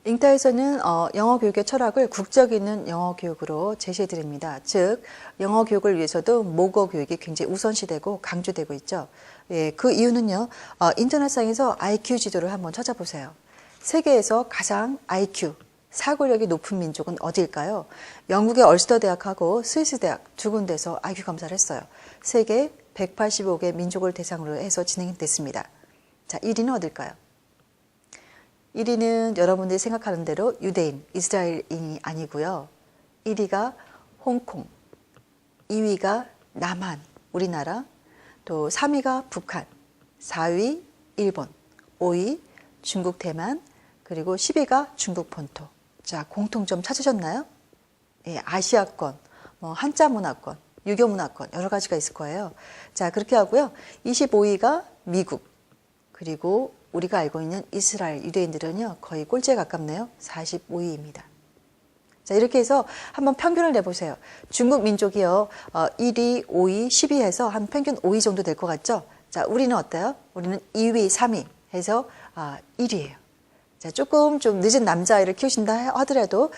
잉타에서는 영어 교육의 철학을 국적 있는 영어 교육으로 제시해 드립니다. 즉, 영어 교육을 위해서도 모국어 교육이 굉장히 우선시되고 강조되고 있죠. 예, 그 이유는요, 인터넷상에서 IQ 지도를 한번 찾아보세요. 세계에서 가장 IQ, 사고력이 높은 민족은 어디일까요? 영국의 얼스터 대학하고 스위스 대학 두 군데서 IQ 검사를 했어요. 세계 185개 민족을 대상으로 해서 진행됐습니다. 자, 1위는 어딜까요? 1위는 여러분들이 생각하는 대로 유대인, 이스라엘인이 아니고요. 1위가 홍콩, 2위가 남한, 우리나라, 또 3위가 북한, 4위 일본, 5위 중국 대만, 그리고 10위가 중국 본토. 자, 공통점 찾으셨나요? 예, 아시아권, 한자 문화권, 유교 문화권 여러 가지가 있을 거예요. 자, 그렇게 하고요. 25위가 미국, 그리고 우리가 알고 있는 이스라엘 유대인들은요, 거의 꼴찌에 가깝네요. 45위입니다. 자, 이렇게 해서 한번 평균을 내보세요. 중국 민족이요, 1위, 5위, 10위 해서 한 평균 5위 정도 될 것 같죠? 자, 우리는 어때요? 우리는 2위, 3위 해서 1위예요. 자, 조금 좀 늦은 남자아이를 키우신다 하더라도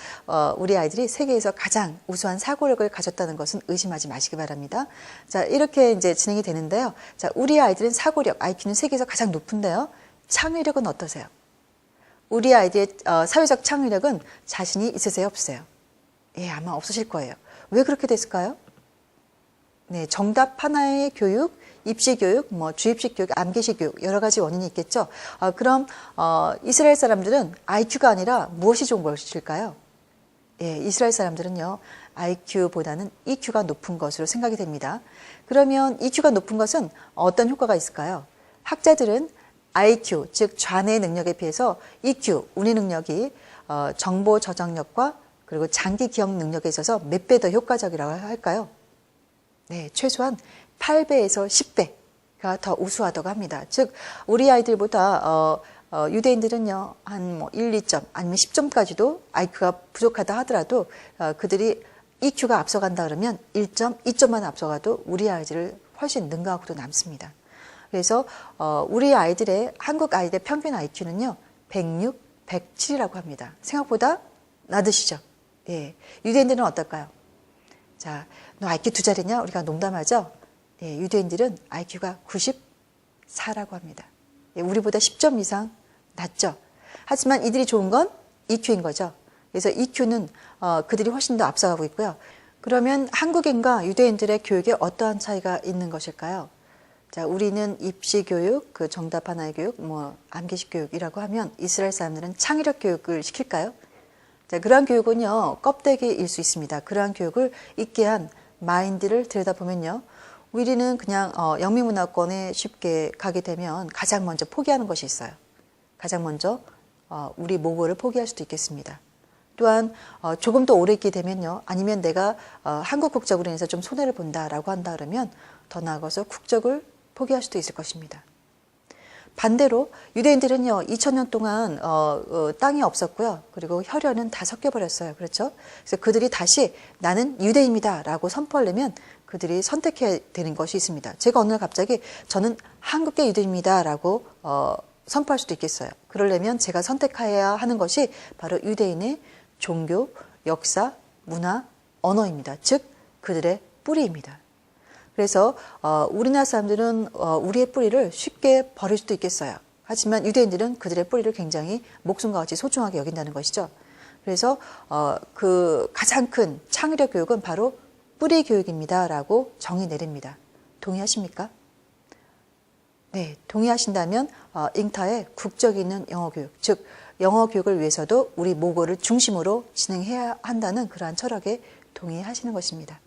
우리 아이들이 세계에서 가장 우수한 사고력을 가졌다는 것은 의심하지 마시기 바랍니다. 자, 이렇게 이제 진행이 되는데요. 자, 우리 아이들은 사고력, IQ는 세계에서 가장 높은데요. 창의력은 어떠세요? 우리 아이들의 사회적 창의력은 자신이 있으세요, 없으세요? 예, 아마 없으실 거예요. 왜 그렇게 됐을까요? 네, 정답 하나의 교육, 입시 교육, 주입식 교육, 암기식 교육 여러 가지 원인이 있겠죠. 그럼 이스라엘 사람들은 IQ가 아니라 무엇이 좋은 것일까요? 예, 이스라엘 사람들은요, IQ보다는 EQ가 높은 것으로 생각이 됩니다. 그러면 EQ가 높은 것은 어떤 효과가 있을까요? 학자들은 IQ, 즉 좌뇌 능력에 비해서 EQ, 운의 능력이 정보 저장력과 그리고 장기 기억 능력에 있어서 몇 배 더 효과적이라고 할까요? 네, 최소한 8배에서 10배가 더 우수하다고 합니다. 즉, 우리 아이들보다 유대인들은요, 한 1, 2점 아니면 10점까지도 IQ가 부족하다 하더라도 그들이 EQ가 앞서간다 그러면 1점, 2점만 앞서가도 우리 아이들을 훨씬 능가하고도 남습니다. 그래서 우리 아이들의 한국 아이들의 평균 IQ는요 106, 107이라고 합니다. 생각보다 낮으시죠? 예, 유대인들은 어떨까요? 자, 너 IQ 2자리냐? 우리가 농담하죠? 예, 유대인들은 IQ가 94라고 합니다. 예, 우리보다 10점 이상 낮죠? 하지만 이들이 좋은 건 EQ인 거죠. 그래서 EQ는 그들이 훨씬 더 앞서가고 있고요. 그러면 한국인과 유대인들의 교육에 어떠한 차이가 있는 것일까요? 자, 우리는 입시 교육, 그 정답 하나의 교육, 암기식 교육이라고 하면 이스라엘 사람들은 창의력 교육을 시킬까요? 자, 그러한 교육은요, 껍데기일 수 있습니다. 그러한 교육을 있게 한 마인드를 들여다보면요, 우리는 그냥 영미문화권에 쉽게 가게 되면 가장 먼저 포기하는 것이 있어요. 가장 먼저 우리 모국어를 포기할 수도 있겠습니다. 또한 조금 더 오래 있게 되면요, 아니면 내가 한국 국적으로 인해서 좀 손해를 본다라고 한다 그러면 더 나아가서 국적을 포기할 수도 있을 것입니다. 반대로 유대인들은요 2000년 동안 땅이 없었고요, 그리고 혈연은 다 섞여버렸어요. 그렇죠? 그래서 그들이 다시 나는 유대인이다 라고 선포하려면 그들이 선택해야 되는 것이 있습니다. 제가 어느 날 갑자기 저는 한국계 유대인입니다 라고 선포할 수도 있겠어요. 그러려면 제가 선택해야 하는 것이 바로 유대인의 종교, 역사, 문화, 언어입니다. 즉 그들의 뿌리입니다. 그래서 우리나라 사람들은 우리의 뿌리를 쉽게 버릴 수도 있겠어요. 하지만 유대인들은 그들의 뿌리를 굉장히 목숨과 같이 소중하게 여긴다는 것이죠. 그래서 그 가장 큰 창의력 교육은 바로 뿌리 교육입니다 라고 정의 내립니다. 동의하십니까? 네, 동의하신다면 잉타의 국적 있는 영어 교육, 즉 영어 교육을 위해서도 우리 모국어를 중심으로 진행해야 한다는 그러한 철학에 동의하시는 것입니다.